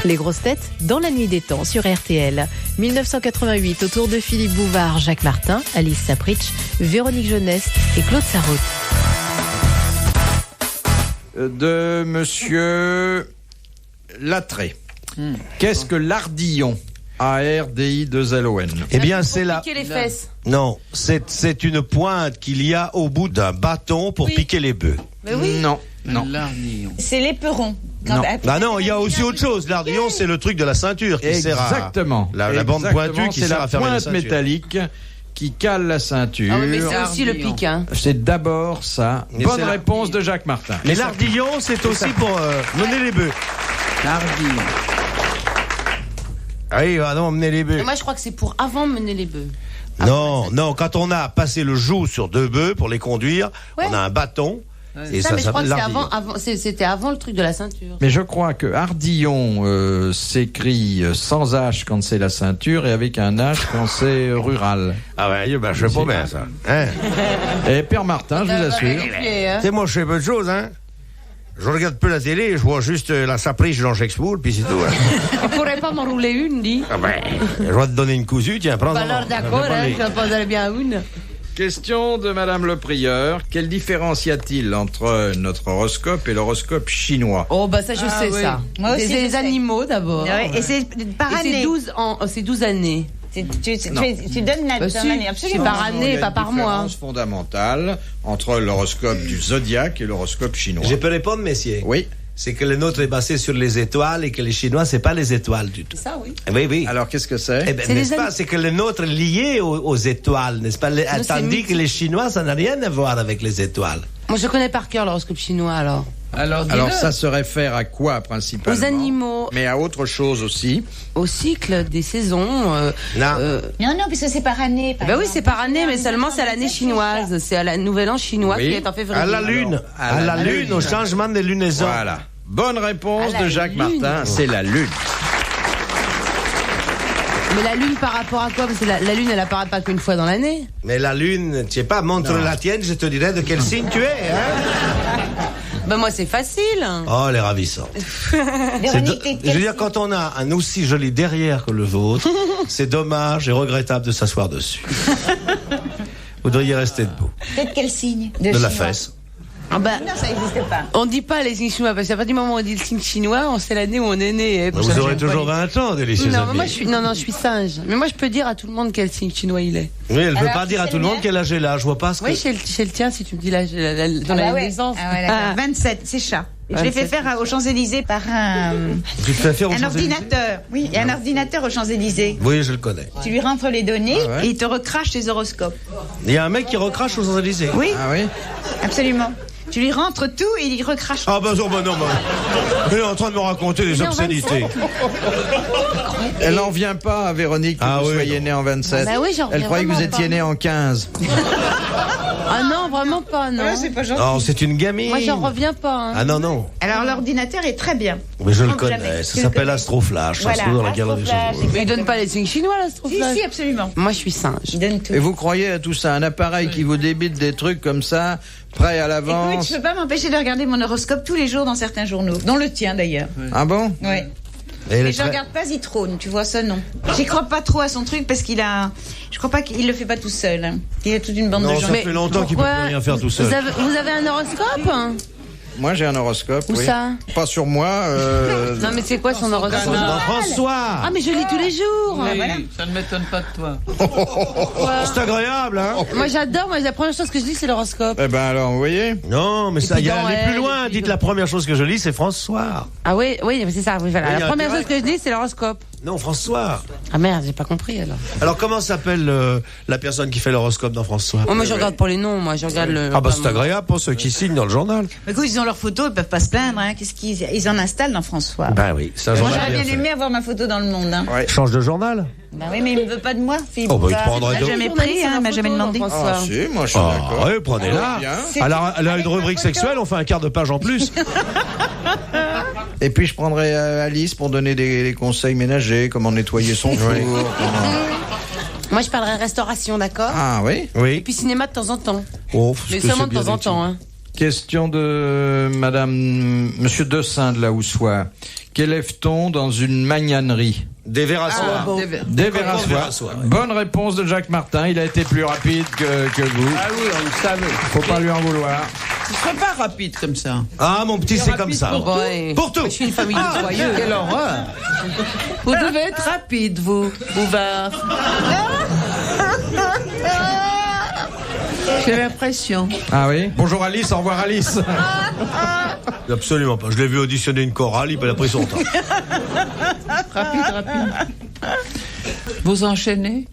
Les grosses têtes dans la nuit des temps sur RTL. 1988, autour de Philippe Bouvard, Jacques Martin, Alice Sapritch, Véronique Jeunesse et Claude Sarraute. De Monsieur Lattré. Qu'est-ce que l'ardillon? A-R-D-I-2-L-O-N. Eh bien, c'est là. Piquer les fesses. Non, c'est une pointe qu'il y a au bout d'un bâton pour piquer les bœufs. Mais oui. Non. L'ardillon. C'est l'éperon. Non. Ah non, il y a aussi autre chose. L'ardillon, c'est le truc de la ceinture qui sert à... Exactement. La bande pointue qui c'est sert la à fermer la pointe ceinture. métallique qui cale la ceinture. Ah oui, mais c'est aussi le pic, hein. C'est d'abord ça. Mais Bonne c'est réponse de Jacques Martin. Mais l'ardillon, c'est aussi pour mener les bœufs. L'ardillon. Ah oui, va donc mener les bœufs. Et moi, je crois que c'est pour avant mener les bœufs. Non, quand on a passé le joug sur 2 bœufs pour les conduire, Ouais. on a un bâton. Et Ça, ça mais je crois s'appelle que c'est l'ardillon. c'était avant le truc de la ceinture. Mais je crois que ardillon s'écrit sans H quand c'est la ceinture et avec un H quand c'est rural. Ah ouais, ben, je sais pas bien ça. Hein? Et Père Martin, je vous assure. Hein. Tu sais, moi, je sais peu de choses, hein. Je regarde peu la télé, je vois juste la Sapritch dans Shakespeare, puis c'est tout. Hein. Tu pourrais pas m'enrouler une, dis. Ah ben, je vais te donner une cousue, tiens, prends-en. Alors d'accord, hein, je poserai bien une. Question de Madame le Prieur. Quelle différence y a-t-il entre notre horoscope et l'horoscope chinois? Oh, bah ça, je sais oui. ça. Moi aussi, C'est je les sais. animaux d'abord. Ouais, et c'est par Et année. c'est 12 années. Tu donnes la Bah, ton si, année, c'est absolument. par Il y année, a pas une par mois. différence fondamentale entre l'horoscope du zodiaque et l'horoscope chinois. Je peux répondre, messieurs? Oui. C'est que le nôtre est basé sur les étoiles et que les Chinois, c'est pas les étoiles du tout. C'est ça, oui. Oui. Alors, qu'est-ce que c'est? Eh ben, C'est n'est-ce les pas? amis- C'est que le nôtre est lié aux étoiles, n'est-ce pas? c'est Tandis mythique. que les Chinois, ça n'a rien à voir avec les étoiles. Moi, je connais par cœur l'horoscope chinois, alors. Alors, Alors, dis-le. ça se réfère à quoi, principalement? Aux animaux, Mais à autre chose aussi. au cycle des saisons. Non. Non, puisque c'est par année. Bah oui, c'est par année, mais seulement c'est à l'année chinoise. C'est à la nouvelle an chinois Oui. qui est en février. À la lune. Alors, À la lune, au changement des lunaisons. Voilà. Bonne réponse À la de Jacques lune. Martin, c'est la lune. Mais la lune par rapport à quoi? Parce que la lune, elle apparaît pas qu'une fois dans l'année. Mais la lune, tu sais pas, montre la tienne, je te dirai de quel signe tu es, hein? Bah moi, c'est facile. Oh, elle est ravissante. Véronique, t'es de Je quel veux dire, quand on a un aussi joli derrière que le vôtre, c'est dommage et regrettable de s'asseoir dessus. Vous devriez rester debout. T'es de quel signe? De la chinois. fesse. Ah bah, Non, ça n'existe pas. on dit pas les signes chinois, parce qu'à partir du moment où on dit le signe chinois, on sait l'année où on est né. Vous aurez toujours 20 ans, délicieux Non, ami. mais moi, je suis singe. Mais moi, je peux dire à tout le monde quel signe chinois il est. Oui, elle ne peut Alors, pas dire à c'est tout le le monde mien quel âge elle a. Je vois pas ce que... Oui, chez le tien, si tu me dis là, dans Ah la bah ouais. naissance. Ah ouais, d'accord. 27, c'est chat. Je l'ai fait 27. faire aux Champs-Élysées par Tu te fais faire aux un Champs-Élysées ordinateur. Oui, il y a un ordinateur aux Champs-Élysées. Oui, je le connais. Tu lui rentres les données Ah ouais. et il te recrache tes horoscopes. Il y a un mec qui recrache aux Champs-Élysées. Oui, Ah oui? absolument. Tu lui rentres tout et il recrache. Ah bah non, elle est en train de me raconter des Mais en obscénités. Elle n'en vient pas à Véronique que Ah vous oui, soyez non. née en 27. Bah oui, j'en Elle reviens croyait que vous vraiment étiez pas. né en 15. Ah non, vraiment pas, non. Ouais, c'est pas gentil. Non, c'est une gamine. Moi, j'en reviens pas. Hein. Ah non. Alors l'ordinateur est très bien. Mais je le Prends jamais. connais. Ça Tu le s'appelle connais. Astroflash. Ça Voilà, se trouve dans la galerie des Astroflash. choses. Mais il donne pas les signes chinois, là, ce Si, truc-là. si, absolument. Moi, je suis singe. Il donne tout. Et vous croyez à tout ça? Un appareil qui vous débite des trucs comme ça, prêt à Écoute, l'avance? je peux pas m'empêcher de regarder mon horoscope tous les jours dans certains journaux, dont le tien d'ailleurs. Ah bon? Ouais. Et Et je regarde pas Zitrone, tu vois ça, non. J'y crois pas trop à son truc parce qu'il a. Je crois pas qu'il le fait pas tout seul. Hein. Il a toute une bande Non, de gens. ça fait longtemps qu'il peut pourquoi plus rien faire tout seul. Vous avez un horoscope? Moi, j'ai un horoscope. Où oui. ça? Pas sur moi. Non, mais c'est quoi son horoscope? Dans François. Ah, mais je lis tous les jours. Oui, voilà. ça ne m'étonne pas de toi. C'est agréable, hein? Moi, j'adore. Moi, la première chose que je lis, c'est l'horoscope. Eh ben alors, vous voyez? Non, mais ça, puis il y a dans aller elle, plus loin. et puis Dites dans- la première chose que je lis, c'est François. Ah oui, c'est ça. Oui, voilà. Oui, il y La a première intérêt. chose que je lis, c'est l'horoscope. Non, François. Ah merde, j'ai pas compris alors. Alors, comment s'appelle la personne qui fait l'horoscope dans François? Moi, je regarde pour les noms. Moi, je regarde le. Ah bah c'est agréable pour ceux qui signent dans le journal. Mais écoute, ils ont leurs photos, ils peuvent pas se plaindre. Hein. Qu'est-ce qu'ils ils en installent dans François? Bah oui, ça Moi, j'aurais j'aurais bien fait. aimé avoir ma photo dans le monde. Hein. Change de journal. Bah oui, mais il ne veut pas de moi, Philippe. Oh, bah, il te Bouvard. prendrait Il m'a donc. jamais pris, hein, il m'a jamais demandé. Ah si, moi je suis Ah d'accord. oui, prenez-la. Bien. Elle a une rubrique sexuelle, on fait un quart de page en plus. Et puis je prendrai Alice pour donner des conseils ménagers, comment nettoyer son four. Moi, je parlerai restauration, d'accord? Ah oui? Oui. Et puis cinéma de temps en temps. Oh, Mais ce que seulement c'est de temps bien en temps, hein. Question de Monsieur Dessin de la Houssoie. Qu'élève-t-on dans une magnanerie? Des verres à soie. Des verres à soie. ouais. Bonne réponse de Jacques Martin. Il a été plus rapide que vous. Ah oui, on le savait. Faut pas lui en vouloir. Tu serais pas rapide comme ça. Ah, mon petit, c'est comme ça. Pour tout. Pour tout. Je suis une famille de joyeux. Quelle horreur. Vous devez être rapide, vous, Bouvard. J'ai l'impression. Ah oui? Bonjour Alice, au revoir Alice. Absolument pas. Je l'ai vu auditionner une chorale, il a pris son temps. Rapide. Vous enchaînez?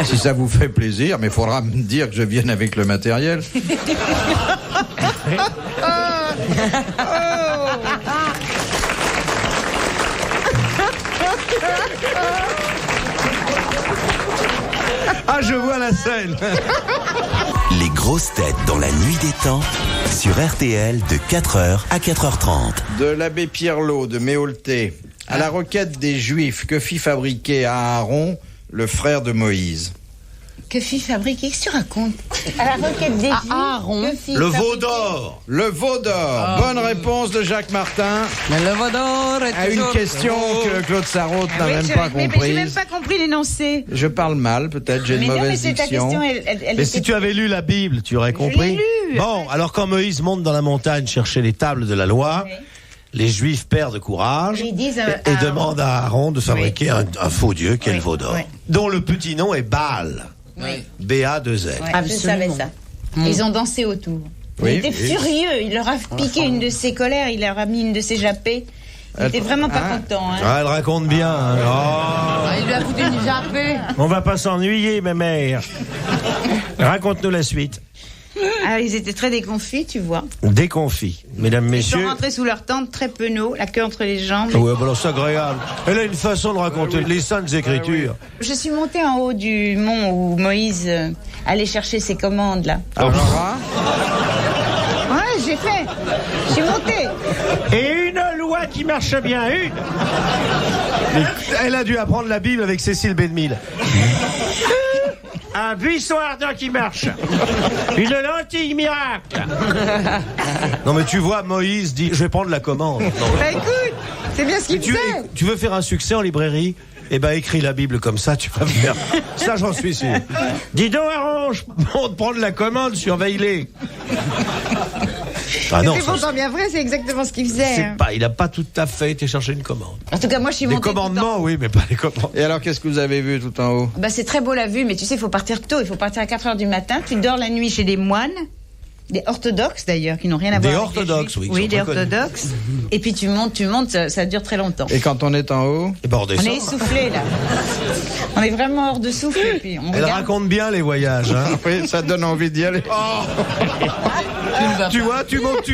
Si ça vous fait plaisir, mais il faudra me dire que je vienne avec le matériel. Ah, je vois la scène. Les grosses têtes dans la nuit des temps sur RTL de 4h à 4h30. De l'abbé Pierlot de Méolté à la requête des Juifs, que fit fabriquer Aaron, le frère de Moïse? Que fit fabriquer? Qu'est-ce que tu racontes? À la requête des Juifs. Aaron. Que fit Le fabriquer- veau d'or. Le veau d'or. Bonne réponse de Jacques Martin Mais le Vaudor est à une toujours... question que Claude Sarraute n'a Oui, même je- pas mais j'ai comprise. même pas compris l'énoncé. Je parle mal, peut-être, j'ai une Mais non, mais mauvaise c'est ta diction. question, elle Mais était- si tu avais lu la Bible, tu aurais compris. l'ai lu. Bon, alors quand Moïse monte dans la montagne chercher les tables de la loi, Oui. les Juifs perdent courage Ils disent, et demandent à Aaron de fabriquer un faux dieu qu'est le Oui, veau d'or, oui. dont le petit nom est Baal. Oui. B-A-2-L. Ouais, je Absolument. savais ça. Ils ont dansé autour. Oui, Il était oui. furieux. Il leur a piqué une de ses colères. Il leur a mis une de ses jappées. Il était vraiment pas content. Hein. Ah, elle raconte bien. Hein. Oh, Ah, il lui a foutu une jappée. on va pas s'ennuyer, ma mère. Raconte-nous la suite. Ah, ils étaient très déconfits, tu vois. Déconfit, mesdames, Ils sont messieurs. rentrés sous leur tente, très penauds, la queue entre les jambes. Ouais, bah alors c'est agréable. Elle a une façon de raconter les saintes écritures. Je suis montée en haut du mont où Moïse allait chercher ses commandes, là. Alors, Ouais, j'ai fait. Je suis montée. Et une loi qui marche bien, une. Elle a dû apprendre la Bible avec Cécile Bédemille. Un buisson ardent qui marche. Une lentille miracle. Non mais tu vois, Moïse dit, je vais prendre la commande. Non, Bah écoute, c'est bien ce qu'il faisait. tu veux faire un succès en librairie? Eh ben, écris la Bible comme ça, tu vas faire. Ça, j'en suis sûr. Dis donc, Aaron, je monte prendre la commande, surveille-les. Ah non, C'est ça, pourtant bien vrai, c'est exactement ce qu'il faisait. hein. il a pas tout à fait été chercher une commande. En tout cas, moi, je suis Des montée. tout le temps. commandements, oui, mais pas les commandes. et alors, qu'est-ce que vous avez vu tout en haut? Bah, c'est très beau la vue, mais tu sais, il faut partir tôt. Il faut partir à 4h du matin. Tu dors la nuit chez des moines, des orthodoxes d'ailleurs, qui n'ont rien à Des voir orthodoxes, avec les oui, Juifs. qui sont Oui, des très connus. orthodoxes. Et puis tu montes, ça dure très longtemps. Et quand on est en haut? Et ben, on On descend. est essoufflé là. On est vraiment hors de souffle. Et puis on Elle regarde. raconte bien les voyages, hein. Oui, ça donne envie d'y aller. Tu vois, tu montes,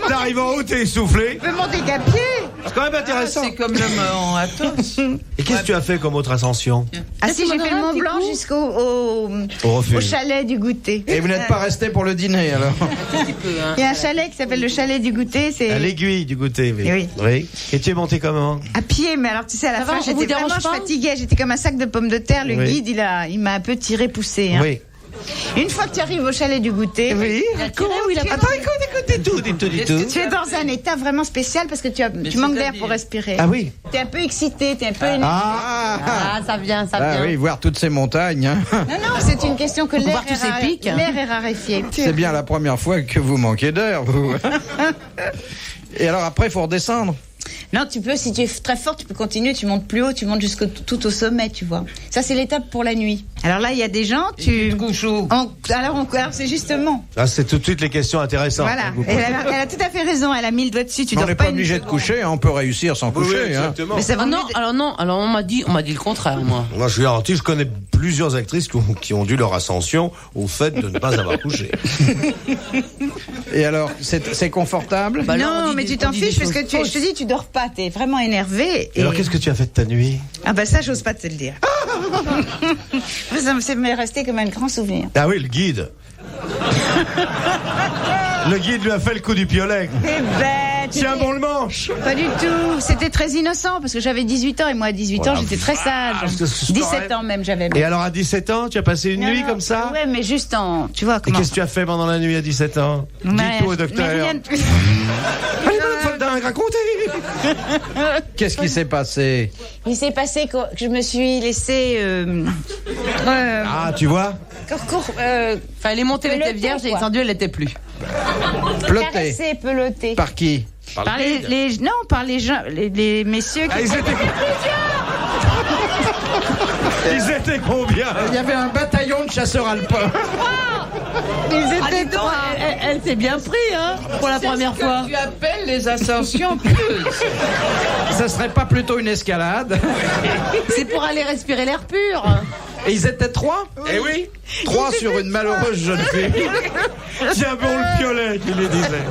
t'arrives en haut, t'es essoufflé. Tu peux monter qu'à pied. C'est quand même intéressant. C'est comme l'homme en Athos. Et qu'est-ce que tu as fait comme autre ascension? Ah si, j'ai fait le Mont Blanc Au au refuge. chalet du goûter. Et vous n'êtes pas resté pour le dîner, alors? Il y a un chalet qui s'appelle le chalet du goûter. C'est À l'aiguille du goûter, oui. Oui. Et tu es monté comment? à pied, mais alors tu sais, à la Ça fin, va, on vous j'étais vraiment dérange pas fatiguée. J'étais comme un sac de pommes de terre. Le Oui. guide, il m'a un peu tiré, poussé. Hein. Oui. Une fois que tu arrives au chalet du goûter, Oui. Attends, écoute, tout. tu es dans un état vraiment spécial parce que tu manques d'air pour respirer. Ah oui. Tu es un peu excité, tu es un peu énervé. Ah, ça vient, ça Ah vient. oui, voir toutes ces montagnes. Hein. Non, c'est une question que l'air voir tous ces pics. l'air est raréfié. C'est bien la première fois que vous manquez d'air, vous. Et alors après, il faut redescendre. Non, tu peux, si tu es très fort, tu peux continuer, tu montes plus haut, tu montes jusqu'au tout au sommet, tu vois. Ça, c'est l'étape pour la nuit. Alors là, il y a des gens, tu... Couche où? Alors c'est justement... Ah, c'est tout de suite les questions intéressantes. Voilà, elle a tout à fait raison, elle a mis le doigt dessus, tu On dors n'est pas pas une obligé de seconde. coucher, hein, on peut réussir sans Oui, coucher. Hein. exactement. Mais ça va Ah non, alors on m'a dit le contraire, moi. Moi, je suis garanti, je connais plusieurs actrices qui ont dû leur ascension au fait de ne pas avoir couché. Et alors, c'est confortable? Bah, là, on Non, dit mais des- tu t'en on dit des fiches parce choses que je te dis, tu dors pas, t'es vraiment énervé. Et alors, qu'est-ce que tu as fait de ta nuit? Ah bah ça, j'ose pas te le dire. Ça m'est resté comme un grand souvenir. Ah oui, le guide. Le guide lui a fait le coup du piolet. T'es bête, Tiens bon le manche. Pas du tout. C'était très innocent parce que j'avais 18 ans et moi à 18 ans j'étais très sage. 17 ans même j'avais. Et alors à 17 ans, tu as passé une nuit comme ça? Ouais, mais juste en. Tu vois Et comment. qu'est-ce que tu as fait pendant la nuit à 17 ans? Dis-toi au docteur. Allez, faut le dingue, racontez. Qu'est-ce qui s'est passé? Il s'est passé que je me suis laissée. Ah, tu vois? Enfin, elle est montée, elle était Pelotée, vierge, et quoi. descendue, elle l'était plus. Ploté. Caressée, pelotée. Par qui? Par les gens, les messieurs qui. Ah, ils étaient combien? Il y avait un bataillon de chasseurs alpins. Ils étaient Donc, trois. elle s'est bien pris, hein, pour la première fois. Tu appelles les ascensions pieuses. Ça serait pas plutôt une escalade? C'est pour aller respirer l'air pur. Et ils étaient 3? Eh oui. 3 sur une malheureuse jeune fille. Tiens bon le piolet, qui les disait.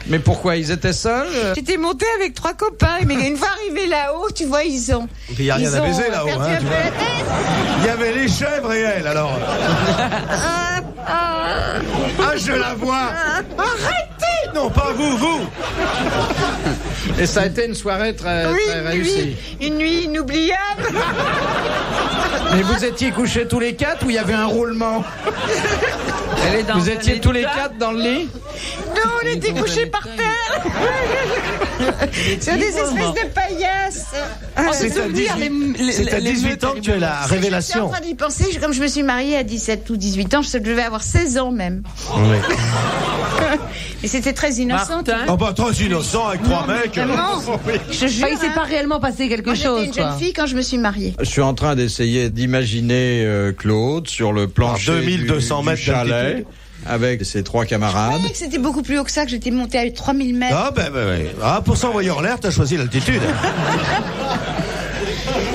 Mais pourquoi? Ils étaient seuls? J'étais montée avec 3 copains, mais une fois arrivés là-haut, tu vois, ils ont. Et puis il n'y a rien à baiser là-haut, perdu hein, un tu peu vois. la tête. Il y avait les chèvres et elle, alors. Ah, je la vois. Arrêtez. Non, pas vous. Et ça a été une soirée très réussie. Une nuit inoubliable. Mais vous étiez couchés tous les 4 ou il y avait un roulement? Elle est dans Vous un étiez tous les état- 4 dans le lit? Non, on était couchés par terre. C'est des espèces de paillasses. C'est à 18 ans que tu as la J'étais en révélation. train d'y penser, comme je me suis mariée à 17 ou 18 ans, je devais avoir 16 ans même. Oui. Et c'était très innocent. Martin. Oh bah trop innocent avec 3 mecs. Non, je jure. Enfin, il s'est pas réellement passé quelque Moi, chose, j'étais une quoi. jeune fille quand je me suis mariée. Je suis en train d'essayer d'imaginer Claude sur le plancher 2200 du mètres chalet d'altitude. avec ses 3 Je camarades. croyais que c'était beaucoup plus haut que ça, que j'étais montée à 3000 mètres. Ah ben oui. Ah, pour s'envoyer en l'air, t'as choisi l'altitude.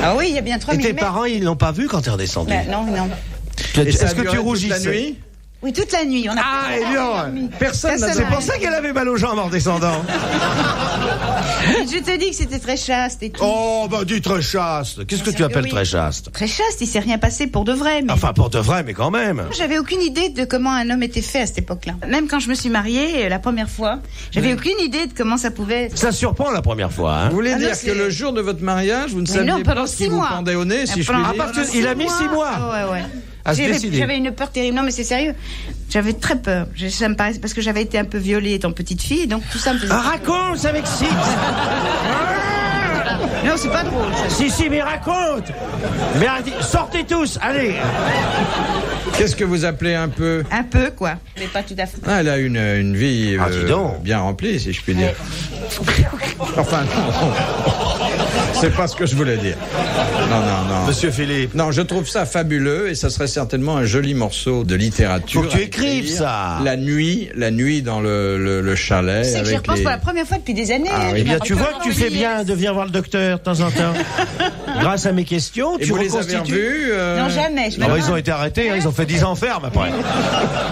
Ah oui, il y a bien Et 3000 tes mètres. parents, ils l'ont pas vu quand t'es redescendu. Bah, non. Et ça a Est-ce que duré tu toute rougissais la nuit? Oui, toute la nuit. On a Ah, et bien, Personne n'a c'est pour ça qu'elle avait mal aux jambes en redescendant. Je te dis que c'était très chaste et tout. Oh, bah dis très chaste. Qu'est-ce que tu appelles Oui. très chaste? Très chaste, il s'est rien passé pour de vrai. Mais Enfin, pour de vrai, mais quand même. j'avais aucune idée de comment un homme était fait à cette époque-là. Même quand je me suis mariée, la première fois, j'avais aucune idée de comment ça pouvait être. Ça surprend la première fois, hein. Vous voulez Ah non, dire c'est- que le jour de votre mariage, vous ne saviez non, pas pendant ce qui 6 vous mois. pendait au nez, si je puis Pendant- dire? Ah, parce qu'il a mis 6 mois. Ah ouais. À se décider. J'avais une peur terrible. Non, mais c'est sérieux. J'avais très peur. Ça me paraissait parce que j'avais été un peu violée étant petite fille, donc tout ça me faisait. Ah, raconte, ça m'excite. Non, c'est pas drôle. Ça. Si, mais raconte. Mais sortez tous, allez. Qu'est-ce que vous appelez un peu? Un peu, quoi. Mais pas tout à fait. Ah, elle a une vie Ah, dis donc. bien remplie, si je puis dire. Enfin, non. C'est pas ce que je voulais dire. Non. Monsieur Philippe. Non, je trouve ça fabuleux et ça serait certainement un joli morceau de littérature. Faut que tu à écrives écrire. ça. La nuit dans le chalet. C'est que j'y avec repense les- pour la première fois depuis des années. Ah oui. Eh bien, tu Je me vois que tu fais bien de venir voir le docteur de temps en temps. Grâce à mes questions, Et tu vous les avez reconstitues. revus Non, jamais. Ah bah, ils ont été arrêtés, hein, ils ont fait 10 ans ferme après.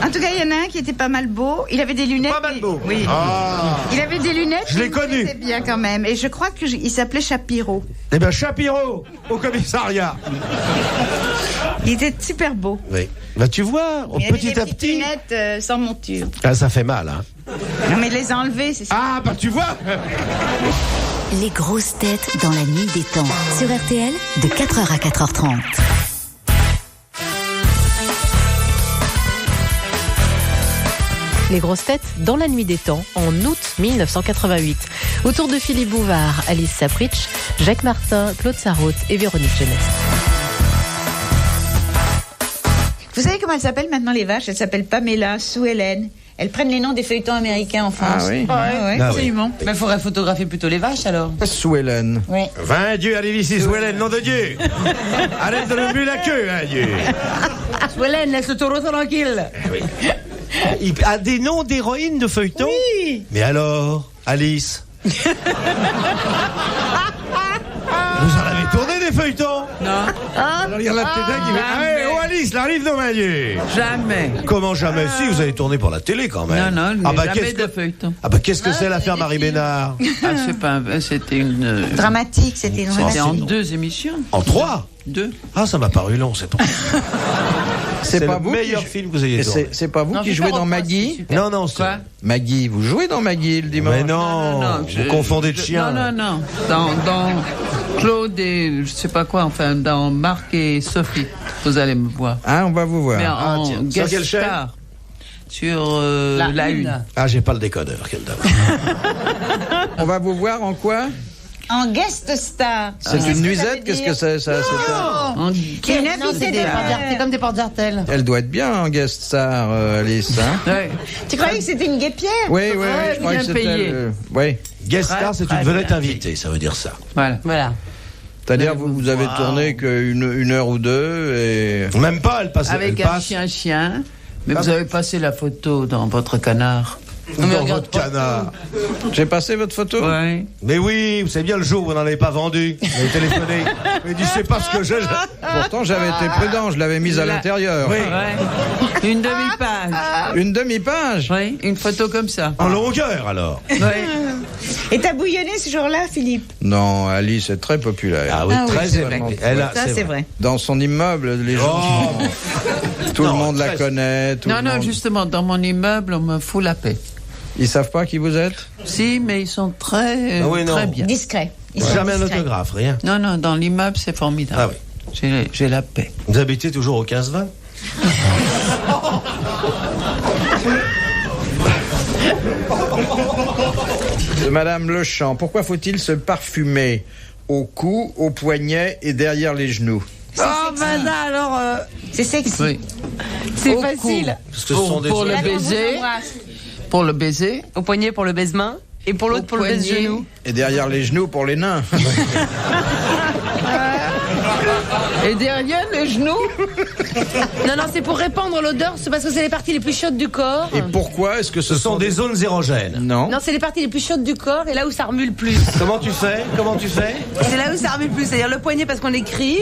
En tout cas, il y en a un qui était pas mal beau. Il avait des lunettes. Pas mal beau. Oui. Ah. Il avait des lunettes. Je l'ai il me connu. connaissait bien quand même. Et je crois qu'il s'appelait Chapiro. Eh bien, Chapiro, au commissariat. Il était super beau. Oui. Bah, tu vois, Il avait petit des à petites petit. lunettes sans monture. Ah, ça fait mal, hein. Non, mais il les a enlevées, c'est ça. Ah, bah, tu vois. Les grosses têtes dans la nuit des temps. Sur RTL, de 4h à 4h30. Les grosses têtes dans la nuit des temps, en août 1988. Autour de Philippe Bouvard, Alice Sapritch, Jacques Martin, Claude Sarraute et Véronique Jeunesse. Vous savez comment elles s'appellent maintenant, les vaches? Elles s'appellent Pamela, Sue Ellen. Elles prennent les noms des feuilletons américains en France. Ah oui. Ouais, Ah oui. absolument. Mais il faudrait photographier plutôt les vaches, alors. Swellen. Oui. 20 Dieu, allez ici, Swellen, nom de Dieu. Arrête de le muer la queue, hein, Dieu. Swellen, laisse le taureau tranquille. Il a des noms d'héroïnes de feuilletons. Oui. Mais alors, Alice vous en avez tourné des feuilletons? Non, Alors, il y a la petite dame qui fait jamais. hey, oh Alice, la rive de Dieu. jamais. Comment jamais? Si, vous avez tourné pour la télé quand même. Non, Ah bah, jamais qu'est-ce de que... feuilleton. Ah bah qu'est-ce que c'est l'affaire Marie Bénard? Ah, c'est pas c'était une. Dramatique, c'était une C'était en dramatique. 2 émissions. En 3? 2. Ah, ça m'a paru long, c'est pas. C'est pas le vous meilleur qui... film que vous ayez tourné. C'est pas vous qui jouez dans Maggie? Non, c'est... Quoi? Maggie, vous jouez dans Maggie le dimanche? Mais non, vous confondez de chien. Non. Dans Claude et je sais pas quoi, enfin, dans Marc et Sophie, vous allez me voir. Ah, on va vous voir. Mais en tiens. Sur guest quelle chaîne? star. Sur la une. Ah, j'ai pas le décodeur, quelle dame. On va vous voir en quoi? En guest star. C'est une nuisette? Qu'est-ce que c'est ça? En C'est une invitée C'est comme des portes d'Artel. Elle doit être bien en guest star, Alice. Hein? Ouais. Tu croyais que c'était une guêpière? Oui, je crois bien que c'était... payé. Oui. Guest star, c'est une vedette invitée, ça veut dire ça. Voilà. C'est-à-dire vous avez tourné qu'une heure ou deux et... Même pas, elle passe. Avec elle un passe chien. Mais vous avez passé la photo dans votre canard. dans votre canard. J'ai passé votre photo? Ouais. Mais oui, vous savez bien le jour où vous n'en avez pas vendu. Vous avez téléphoné. Vous avez dit, c'est pas ce que j'ai. Pourtant, j'avais été prudent, je l'avais mise à l'intérieur. Oui. Ouais. Une demi-page. Une demi-page? Oui, une photo comme ça. En longueur, alors. Ouais. Et t'as bouillonné ce jour-là, Philippe? Non, Alice est très populaire. Ah oui, Ah oui, très c'est aimée. vrai. Elle a, Ça, c'est vrai. Dans son immeuble, les gens... Oh. Tout le Non, monde la très- connaît. Tout Non, le non, monde... justement, dans mon immeuble, on me fout la paix. Ils savent pas qui vous êtes? Si, mais ils sont très, Ah oui, non. très bien. Discret. Ils sont Jamais un discrets. autographe, rien. Non, dans l'immeuble, c'est formidable. Ah oui. J'ai la paix. Vous habitez toujours au 15-20? Madame Lechamp, pourquoi faut-il se parfumer au cou, au poignet et derrière les genoux? Oh, ben là, alors, C'est sexy. Oui. c'est Au facile. Parce que ce sont des pour choses- le baiser, pour le baiser, Au poignet pour le baise-main et pour l'autre Au pour le poignet. baise-genou. Et derrière les genoux pour les nains. et derrière les genoux. Non, c'est pour répandre l'odeur, c'est parce que c'est les parties les plus chaudes du corps. Et pourquoi est-ce que Ce sont des zones érogènes. Non. Non, c'est les parties les plus chaudes du corps et là où ça remue le plus. Comment tu fais? C'est là où ça remue le plus, c'est-à-dire le poignet parce qu'on écrit,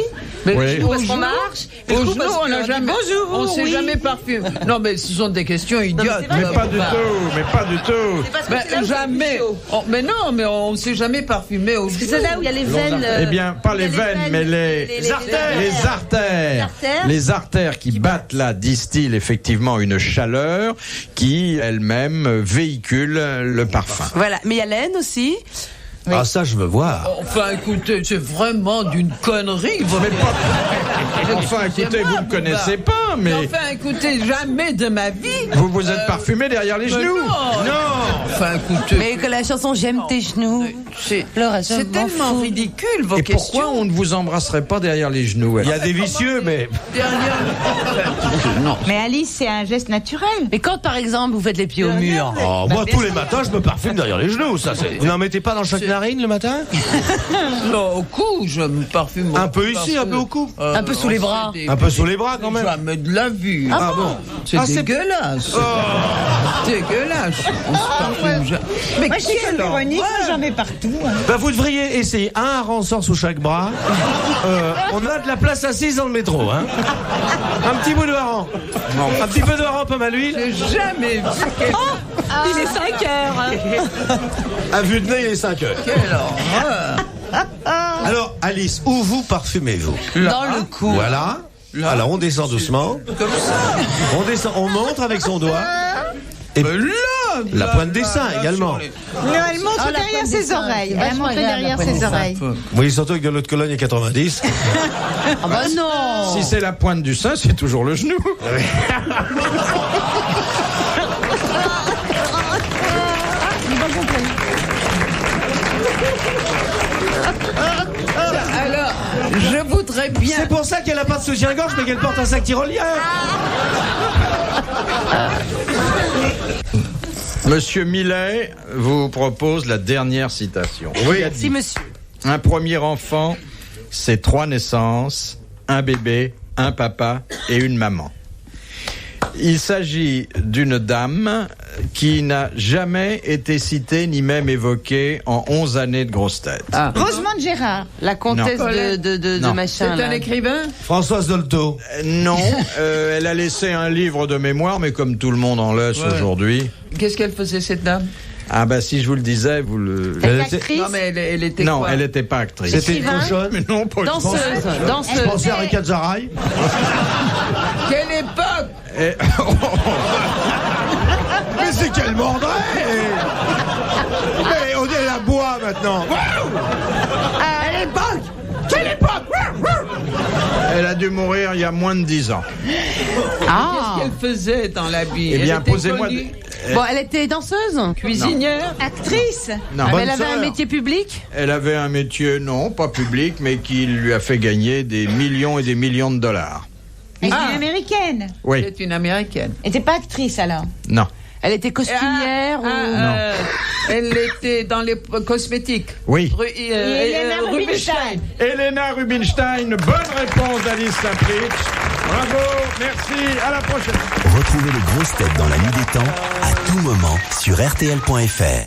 Mais Oui. les genoux, parce qu'on genoux, marche, et Au le cou genou, parce on n'a qu'on jamais. dit bonjour, On s'est oui. jamais parfumé. Non, mais ce sont des questions idiotes. c'est vrai. Mais pas du tout, mais pas du tout. C'est parce que Ben, c'est là où c'est le jamais. plus chaud. Mais non, mais on s'est jamais parfumé au Parce que c'est là où il y a les veines. Eh bien, pas les il y a veines, mais les artères. Les artères. artères. Les artères qui battent là distillent effectivement une chaleur qui elle-même véhicule le parfum. Voilà, mais il y a l'aine aussi. Ah, ça, je veux voir. Enfin, écoutez, c'est vraiment d'une connerie. Enfin, écoutez, vous ne connaissez pas, mais Enfin, écoutez, jamais de ma vie. vous vous êtes parfumé derrière les Mais genoux. non. Enfin, écoutez. Mais que la chanson J'aime tes genoux. C'est Le reste, je c'est m'en tellement fous. ridicule, vos Et questions. pourquoi on ne vous embrasserait pas derrière les genoux? Il y a des vicieux, mais Derrière. Non. Mais Alice, c'est un geste naturel. Mais quand par exemple vous faites les pieds au mur. oh, moi, tous les matins, je me parfume derrière les genoux. Ça, c'est... Vous n'en mettez pas dans chaque narine le matin? Non, au cou, je me parfume. Un peu ici, un peu au cou. Un peu sous les bras. Un peu sous les bras, quand même. Jamais de la vue. Ah bon C'est dégueulasse. Dégueulasse. On se parfume jamais. Mais Moi, je suis quelle comme Véronique, horreur. moi, j'en mets partout. Hein. Ben, vous devriez essayer un ressort sous chaque bras. On a de la place assise dans le métro. Hein. Un petit bout de hareng. Un petit peu de hareng pomme à l'huile. J'ai jamais vu Il est 5 heures. À vue de nez, il est 5 heures. quelle horreur. Alors, Alice, où vous parfumez-vous? Dans le cou. Voilà. Alors, on descend doucement. Comme ça. On descend, on montre avec son doigt. Et la pointe des seins également. Non, elle montre Ah, la derrière pointe des ses seins, oreilles. c'est Elle a vachement montré agréable, derrière la pointe ses des seins. oreilles. Oui, surtout avec de l'eau de Cologne à 90. Ah bah non. Si c'est la pointe du sein, c'est toujours le genou. Alors, je voudrais bien. C'est pour ça qu'elle n'a pas de soutien-gorge, mais qu'elle porte un sac tyrolien. Monsieur Millet vous propose la dernière citation. Oui. Si monsieur. Un premier enfant, c'est 3 naissances, un bébé, un papa et une maman. Il s'agit d'une dame qui n'a jamais été citée ni même évoquée en 11 années de grosses têtes. Ah. Rosemont Gérard. La comtesse Non. de Non. C'est machin. un là. écrivain. Françoise Dolto. Non, elle a laissé un livre de mémoire, mais comme tout le monde en laisse Ouais. aujourd'hui. Qu'est-ce qu'elle faisait, cette dame? Ah bah si je vous le disais, vous le... Elle est était- actrice. Non, mais elle était Non, quoi? elle n'était pas actrice. C'était une Écrivain. cochonne. Mais non, pas Danseuse. Je Danseuse. pensais à Rika Zaraï. Quelle époque! Et- Mais c'est quel mordrait! Mais on est la bois maintenant. À l'époque! Quelle époque! Elle a dû mourir il y a moins de 10 ans. Qu'est-ce qu'elle faisait dans la vie? Eh bien, Elle était posez-moi... connue, Bon, elle était danseuse. cuisinière. Actrice. Non. Mais elle avait un métier public. Elle avait un métier, non, pas public, mais qui lui a fait gagner des millions et des millions de dollars. Elle est une américaine. Oui, C'est une américaine. Elle n'était pas actrice alors. non, Elle était costumière. Elle était dans les cosmétiques. oui. Helena Rubinstein. Helena Rubinstein, bonne réponse d'Alice Sapritch. Bravo, merci, à la prochaine. Retrouvez les grosses têtes dans la nuit des temps à tout moment sur RTL.fr.